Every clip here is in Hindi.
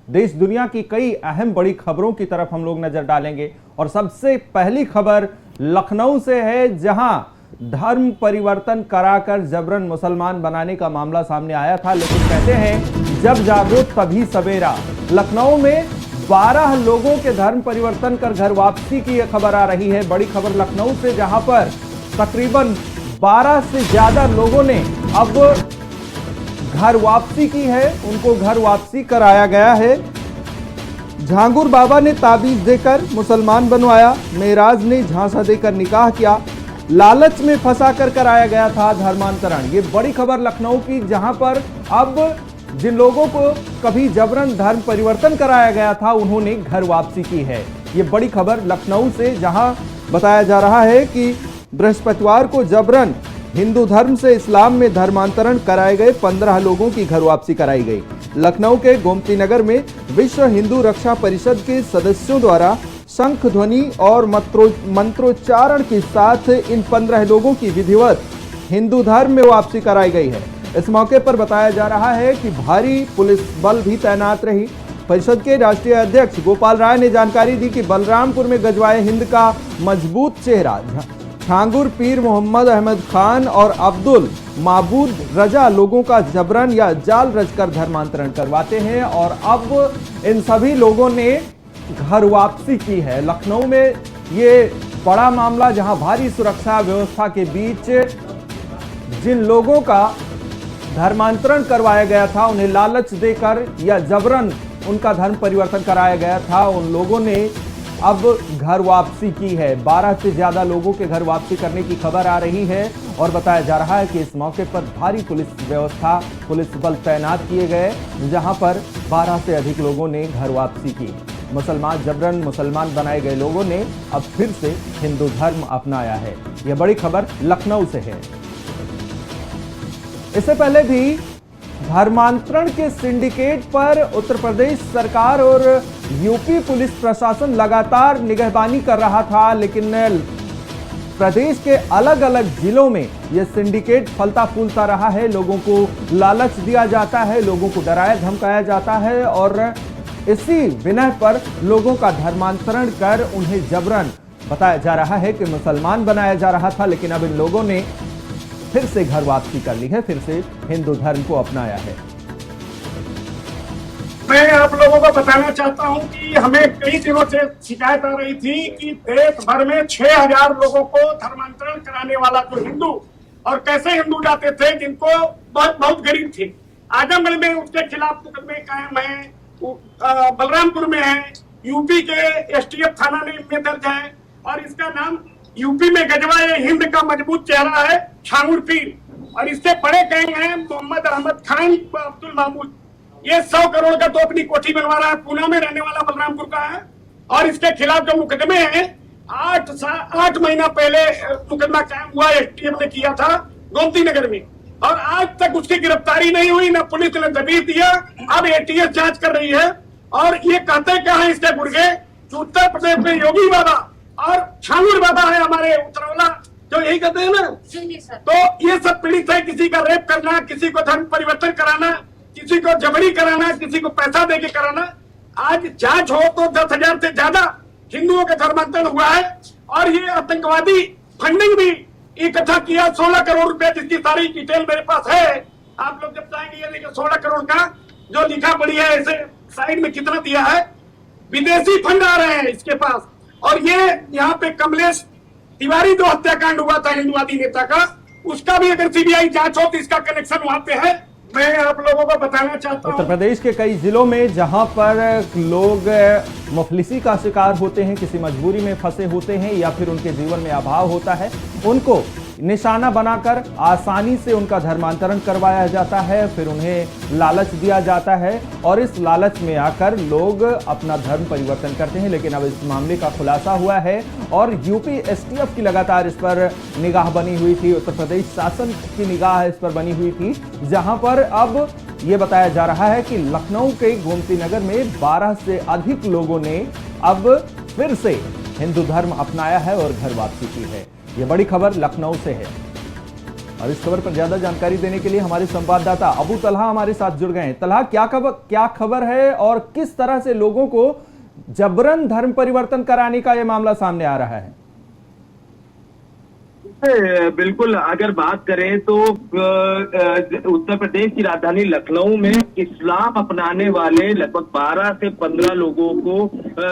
देश दुनिया की कई अहम बड़ी खबरों की तरफ हम लोग नजर डालेंगे। और सबसे पहली खबर लखनऊ से है, जहां धर्म परिवर्तन कराकर जबरन मुसलमान बनाने का मामला सामने आया था। लेकिन कहते हैं जब जागो तभी सवेरा। लखनऊ में 12 लोगों के धर्म परिवर्तन कर घर वापसी की यह खबर आ रही है। बड़ी खबर लखनऊ से, जहां पर तकरीबन 12 से ज्यादा लोगों ने अब घर वापसी की है, उनको घर वापसी कराया गया है। झांगुर बाबा ने ताबीज देकर मुसलमान बनवाया, मेराज ने झांसा देकर निकाह किया, लालच में फंसा कर कराया गया था धर्मांतरण। ये बड़ी खबर लखनऊ की, जहां पर अब जिन लोगों को कभी जबरन धर्म परिवर्तन कराया गया था, उन्होंने घर वापसी की है। ये बड़ी खबर लखनऊ से, जहां बताया जा रहा है कि बृहस्पतिवार को जबरन हिंदू धर्म से इस्लाम में धर्मांतरण कराए गए 15 लोगों की घर वापसी कराई गई। लखनऊ के गोमती नगर में विश्व हिंदू रक्षा परिषद के सदस्यों द्वारा शंख ध्वनि और मंत्रोच्चारण के साथ इन 15 लोगों की विधिवत हिंदू धर्म में वापसी कराई गई है। इस मौके पर बताया जा रहा है कि भारी पुलिस बल भी तैनात रही। परिषद के राष्ट्रीय अध्यक्ष गोपाल राय ने जानकारी दी कि बलरामपुर में गजवाए हिंद का मजबूत चेहरा झांगुर पीर मोहम्मद अहमद खान और अब्दुल माबूद रजा लोगों का जबरन या जाल रचकर धर्मांतरण करवाते हैं, और अब इन सभी लोगों ने घर वापसी की है। लखनऊ में ये बड़ा मामला, जहां भारी सुरक्षा व्यवस्था के बीच जिन लोगों का धर्मांतरण करवाया गया था, उन्हें लालच देकर या जबरन उनका धर्म परिवर्तन कराया गया था, उन लोगों ने अब घर वापसी की है। 12 से ज्यादा लोगों के घर वापसी करने की खबर आ रही है, और बताया जा रहा है कि इस मौके पर भारी पुलिस व्यवस्था, पुलिस बल तैनात किए गए, जहां पर 12 से अधिक लोगों ने घर वापसी की। जबरन मुसलमान बनाए गए लोगों ने अब फिर से हिंदू धर्म अपनाया है। यह बड़ी खबर लखनऊ से है। इससे पहले भी धर्मांतरण के सिंडिकेट पर उत्तर प्रदेश सरकार और यूपी पुलिस प्रशासन लगातार निगहबानी कर रहा था, लेकिन प्रदेश के अलग अलग जिलों में यह सिंडिकेट फलता फूलता रहा है। लोगों को लालच दिया जाता है, लोगों को डराया धमकाया जाता है, और इसी विनय पर लोगों का धर्मांतरण कर उन्हें जबरन बताया जा रहा है कि मुसलमान बनाया जा रहा था। लेकिन अब इन लोगों ने फिर से घर वापसी कर ली है, फिर से हिंदू धर्म को अपनाया है। मैं आप लोगों को बताना चाहता हूं कि हमें कई दिनों से शिकायत आ रही थी कि देश भर में 6000 लोगों को धर्मांतरण कराने वाला जो हिंदू, और कैसे हिंदू जाते थे जिनको बहुत गरीब थे, आजमगढ़ में उसके खिलाफ मुकदमे कायम है, बलरामपुर में है, यूपी के एसटीएफ थाना में दर्ज है, और इसका नाम यूपी में गजवाए हिंद का मजबूत चेहरा है झांगुर पीर, और इससे बड़े गैंग हैं मोहम्मद अहमद खान व अब्दुल मामूद। ये 100 करोड़ का तो अपनी कोठी बनवा रहा है, पूना में रहने वाला बलरामपुर का है, और इसके खिलाफ जो मुकदमे हैं 8 महीना पहले मुकदमा कायम हुआ, एसटीएफ ने किया था गोमती नगर में, और आज तक उसकी गिरफ्तारी नहीं हुई, न पुलिस ने दबीज दिया। अब एटीएस जांच कर रही है, और ये कहते क्या है इसके गुर्गे, उत्तर प्रदेश में योगी बाबा और झांगुर बाबा है हमारे उत्तरौला, जो यही कहते हैं ना। तो ये सब पीड़ित है, किसी का रेप करना, किसी को धर्म परिवर्तन कराना, किसी को जबरी कराना, किसी को पैसा देके कराना। आज जांच हो तो 10,000 से ज्यादा हिंदुओं का धर्मांतरण हुआ है, और ये आतंकवादी फंडिंग भी इकट्ठा किया 16 करोड़ रुपए, जिसकी सारी डिटेल मेरे पास है। आप लोग जब चाहेंगे ये देखिए 16 करोड़ का जो लिखा पड़ी है, ऐसे साइड में कितना दिया है, विदेशी फंड आ रहे हैं इसके पास। और ये यहाँ पे कमलेश तिवारी जो हत्याकांड हुआ था हिंदुवादी नेता का, उसका भी अगर सीबीआई जांच हो तो इसका कनेक्शन वहां पे है। मैं आप लोगों को बताना चाहता हूं, उत्तर प्रदेश के कई जिलों में जहां पर लोग मुफलिसी का शिकार होते हैं, किसी मजबूरी में फंसे होते हैं, या फिर उनके जीवन में अभाव होता है, उनको निशाना बनाकर आसानी से उनका धर्मांतरण करवाया जाता है, फिर उन्हें लालच दिया जाता है, और इस लालच में आकर लोग अपना धर्म परिवर्तन करते हैं। लेकिन अब इस मामले का खुलासा हुआ है, और यूपी एसटीएफ की लगातार इस पर निगाह बनी हुई थी, उत्तर प्रदेश शासन की निगाह इस पर बनी हुई थी, जहां पर अब ये बताया जा रहा है कि लखनऊ के गोमती नगर में 12 से अधिक लोगों ने अब फिर से हिंदू धर्म अपनाया है और घर वापसी की है। ये बड़ी खबर लखनऊ से है। और इस खबर पर ज्यादा जानकारी देने के लिए हमारे संवाददाता अबू तलहा हमारे साथ जुड़ गए हैं। तलहा, क्या खबर है और किस तरह से लोगों को जबरन धर्म परिवर्तन कराने का यह मामला सामने आ रहा है? बिल्कुल, अगर बात करें तो उत्तर प्रदेश की राजधानी लखनऊ में इस्लाम अपनाने वाले लगभग 12 से 15 लोगों को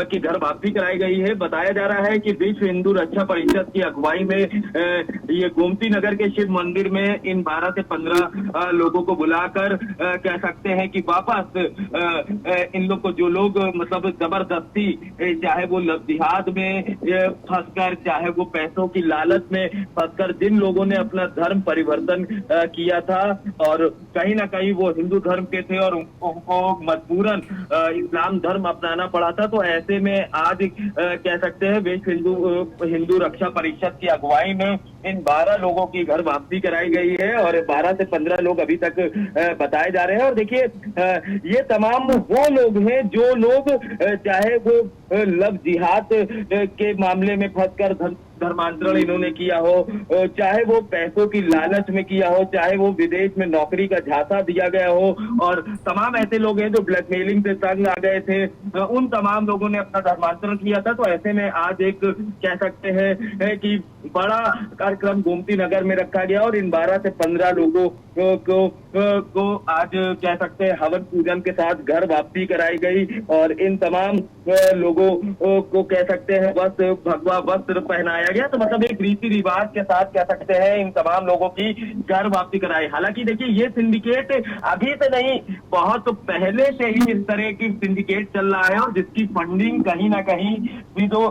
की घर वापसी कराई गई है। बताया जा रहा है कि विश्व हिंदू रक्षा परिषद की अगुवाई में ये गोमती नगर के शिव मंदिर में इन 12 से 15 लोगों को बुलाकर कह सकते हैं कि वापस इन लोग को, जो लोग मतलब जबरदस्ती, चाहे वो जिहाद में फंसकर, चाहे वो पैसों की लालच में फंसकर, जिन लोगों ने अपना धर्म परिवर्तन किया था और कहीं ना कहीं वो हिंदू धर्म के थे और उनको मजबूरन इस्लाम धर्म अपनाना पड़ा था, तो ऐसे में आज कह सकते हैं विश्व हिंदू रक्षा परिषद की अगुवाई में इन 12 लोगों की घर वापसी कराई गई है और 12 से 15 लोग अभी तक बताए जा रहे हैं। और देखिए, ये तमाम वो लोग हैं जो लोग चाहे वो लव जिहाद के मामले में फंसकर धर्मांतरण इन्होंने किया हो, चाहे वो पैसों की लालच में किया हो, चाहे वो विदेश में नौकरी का झांसा दिया गया हो, और तमाम ऐसे लोग हैं जो ब्लैकमेलिंग से तंग आ गए थे, उन तमाम लोगों ने अपना धर्मांतरण किया था। तो ऐसे में आज एक कह सकते हैं कि बड़ा कार्यक्रम गोमती नगर में रखा गया और इन 12 से 15 लोगों को आज कह सकते हैं हवन पूजन के साथ घर वापसी कराई गई और इन तमाम लोगों को कह सकते हैं भगवा वस्त्र पहनाया गया। तो मतलब एक रीति रिवाज के साथ कह सकते हैं इन तमाम लोगों की घर वापसी कराई। हालांकि देखिए, ये सिंडिकेट अभी से नहीं, बहुत पहले से ही इस तरह की सिंडिकेट चल रहा है और जिसकी फंडिंग कहीं ना कहीं भी जो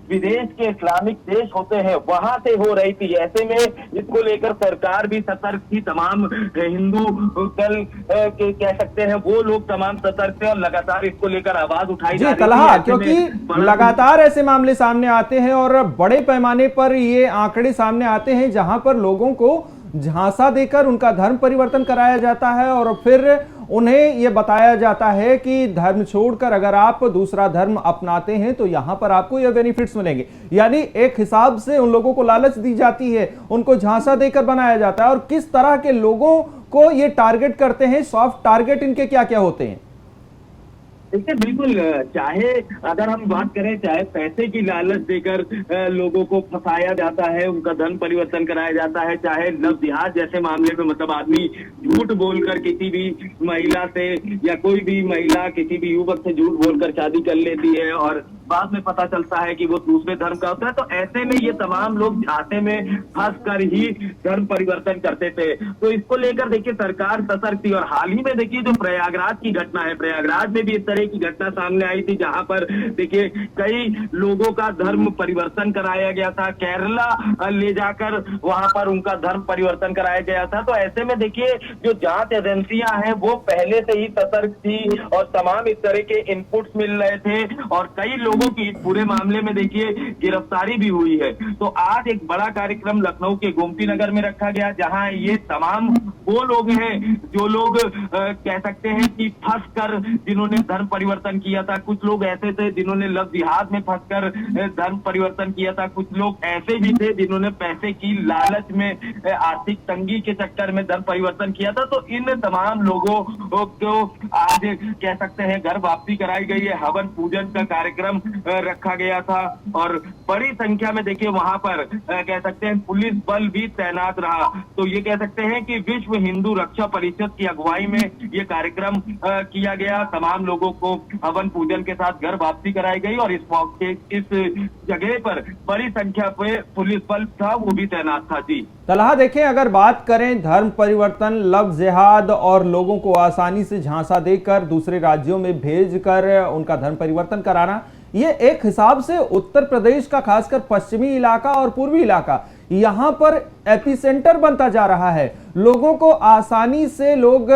विदेश के इस्लामिक देश होते हैं वहां से हो रही थी। ऐसे में इसको लेकर सरकार भी सतर्क थी, तमाम हिंदू दल के कह सकते हैं वो लोग तमाम सतर्क थे और लगातार इसको लेकर आवाज उठाई जा रही थी। तलहा, क्योंकि लगातार ऐसे मामले सामने आते हैं और बड़े पैमाने पर ये आंकड़े सामने आते हैं जहां पर लोगों को झांसा देकर उनका धर्म परिवर्तन कराया जाता है और फिर उन्हें यह बताया जाता है कि धर्म छोड़कर अगर आप दूसरा धर्म अपनाते हैं तो यहां पर आपको यह बेनिफिट्स मिलेंगे। यानी एक हिसाब से उन लोगों को लालच दी जाती है, उनको झांसा देकर बनाया जाता है। और किस तरह के लोगों को ये टारगेट करते हैं, सॉफ्ट टारगेट इनके क्या क्या होते हैं? देखिए, बिल्कुल, चाहे अगर हम बात करें, चाहे पैसे की लालच देकर लोगों को फंसाया जाता है, उनका धर्म परिवर्तन कराया जाता है, चाहे लव जिहाद जैसे मामले में मतलब आदमी झूठ बोलकर किसी भी महिला से या कोई भी महिला किसी भी युवक से झूठ बोलकर शादी कर लेती है और बाद में पता चलता है कि वो दूसरे धर्म का होता है। तो ऐसे में ये तमाम लोग झांसे में फंस कर ही धर्म परिवर्तन करते थे। तो इसको लेकर देखिए सरकार सतर्क थी और हाल ही में देखिए जो प्रयागराज की घटना है, प्रयागराज में भी इस तरह की घटना सामने आई थी जहां पर देखिए कई लोगों का धर्म परिवर्तन कराया गया था, केरला ले जाकर वहां पर उनका धर्म परिवर्तन कराया गया था। तो ऐसे में देखिए जो जांच एजेंसियां हैं वो पहले से ही सतर्क थी और तमाम इस तरह के इनपुट्स मिल रहे थे और कई लोगों की इस पूरे मामले में देखिए गिरफ्तारी भी हुई है। तो आज एक बड़ा कार्यक्रम लखनऊ के गोमती नगर में रखा गया जहां ये तमाम वो लोग हैं जो लोग कह सकते हैं कि फंस कर जिन्होंने धर्म परिवर्तन किया था, कुछ लोग ऐसे थे जिन्होंने लव जिहाद में फंसकर धर्म परिवर्तन किया था, कुछ लोग ऐसे भी थे जिन्होंने पैसे की लालच में आर्थिक तंगी के चक्कर में धर्म परिवर्तन किया था। तो इन तमाम लोगों को आज कह सकते हैं घर वापसी कराई गई है, हवन पूजन का कार्यक्रम रखा गया था और बड़ी संख्या में देखिए वहां पर कह सकते हैं पुलिस बल भी तैनात रहा। तो ये कह सकते हैं कि विश्व हिंदू रक्षा परिषद की अगुवाई में ये कार्यक्रम किया गया, तमाम लोगों को हवन पूजन के साथ घर वापसी कराई गई और इस मौके इस जगह पर बड़ी संख्या पे पुलिस बल था वो भी तैनात था। जी तलहा, देखें, अगर बात करें धर्म परिवर्तन, लव जिहाद और लोगों को आसानी से झांसा देकर दूसरे राज्यों में भेजकर उनका धर्म परिवर्तन कराना, ये एक हिसाब से उत्तर प्रदेश का खासकर पश्चिमी इलाका और पूर्वी इलाका यहां पर एपिसेंटर बनता जा रहा है। लोगों को आसानी से लोग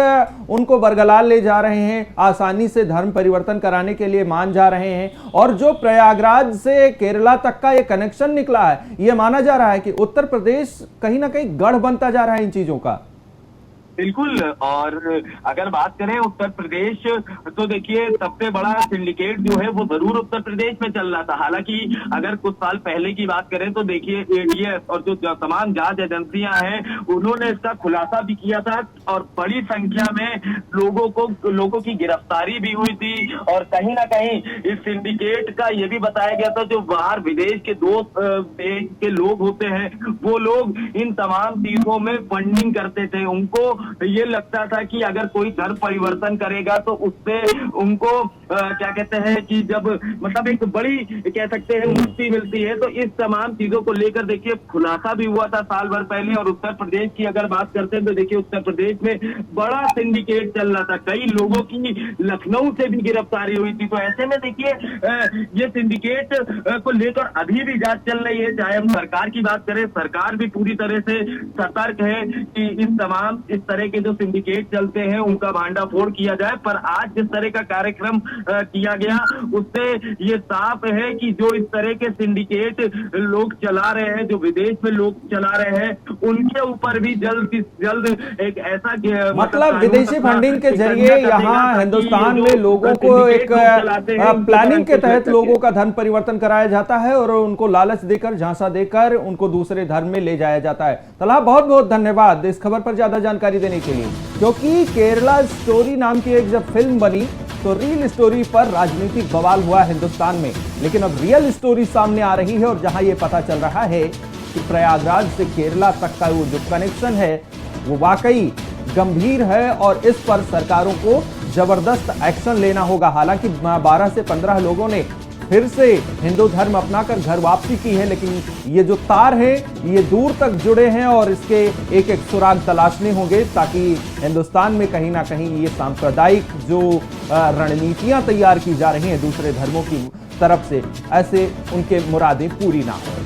उनको बरगलाल ले जा रहे हैं, आसानी से धर्म परिवर्तन कराने के लिए मान जा रहे हैं और जो प्रयागराज से केरला तक का ये कनेक्शन निकला है, ये माना जा रहा है कि उत्तर प्रदेश कहीं ना कहीं गढ़ बनता जा रहा है इन चीजों का। बिल्कुल। और अगर बात करें उत्तर प्रदेश, तो देखिए सबसे बड़ा सिंडिकेट जो है वो जरूर उत्तर प्रदेश में चल रहा था। हालांकि अगर कुछ साल पहले की बात करें तो देखिए एडीएस और जो तमाम जांच एजेंसियां हैं उन्होंने इसका खुलासा भी किया था और बड़ी संख्या में लोगों की गिरफ्तारी भी हुई थी। और कहीं ना कहीं इस सिंडिकेट का ये भी बताया गया था जो बाहर विदेश के देश के लोग होते हैं वो लोग इन तमाम चीजों में फंडिंग करते थे। उनको ये लगता था कि अगर कोई धर्म परिवर्तन करेगा तो उससे उनको क्या कहते हैं कि जब मतलब एक बड़ी कह सकते हैं मुक्ति मिलती है। तो इस तमाम चीजों को लेकर देखिए खुलासा भी हुआ था साल भर पहले। और उत्तर प्रदेश की अगर बात करते हैं तो देखिए उत्तर प्रदेश में बड़ा सिंडिकेट चल रहा था, कई लोगों की लखनऊ से भी गिरफ्तारी हुई थी। तो ऐसे में देखिए ये सिंडिकेट को लेकर अभी भी जांच चल रही है। चाहे हम सरकार की बात करें, सरकार भी पूरी तरह से सतर्क है कि इस तरह के जो सिंडिकेट चलते हैं उनका भांडाफोड़ किया जाए। पर आज जिस तरह का कार्यक्रम किया गया उससे ये साफ है कि जो इस तरह के सिंडिकेट लोग चला रहे हैं, जो विदेश में लोग चला रहे हैं, उनके ऊपर भी जल्द से जल्द एक ऐसा मतलब विदेशी फंडिंग के जरिए यहाँ हिंदुस्तान में लोगों को एक प्लानिंग के तहत लोगों का धर्म परिवर्तन कराया जाता है और उनको लालच देकर, झांसा देकर उनको दूसरे धर्म में ले जाया जाता है। तलहा, बहुत बहुत धन्यवाद इस खबर पर ज्यादा जानकारी देने के लिए। क्योंकि केरला स्टोरी नाम की एक जब फिल्म बनी तो रियल स्टोरी पर राजनीतिक बवाल हुआ हिंदुस्तान में, लेकिन अब रियल स्टोरी सामने आ रही है और जहां ये पता चल रहा है कि प्रयागराज से केरला तक का वो जो कनेक्शन है वो वाकई गंभीर है और इस पर सरकारों को जबरदस्त एक्शन लेना होगा। हालांकि 12 से 15 लोगों ने फिर से हिंदू धर्म अपनाकर घर वापसी की है, लेकिन ये जो तार है ये दूर तक जुड़े हैं और इसके एक एक सुराग तलाशने होंगे ताकि हिंदुस्तान में कहीं ना कहीं ये सांप्रदायिक जो रणनीतियां तैयार की जा रही हैं दूसरे धर्मों की तरफ से, ऐसे उनके मुरादें पूरी ना हो।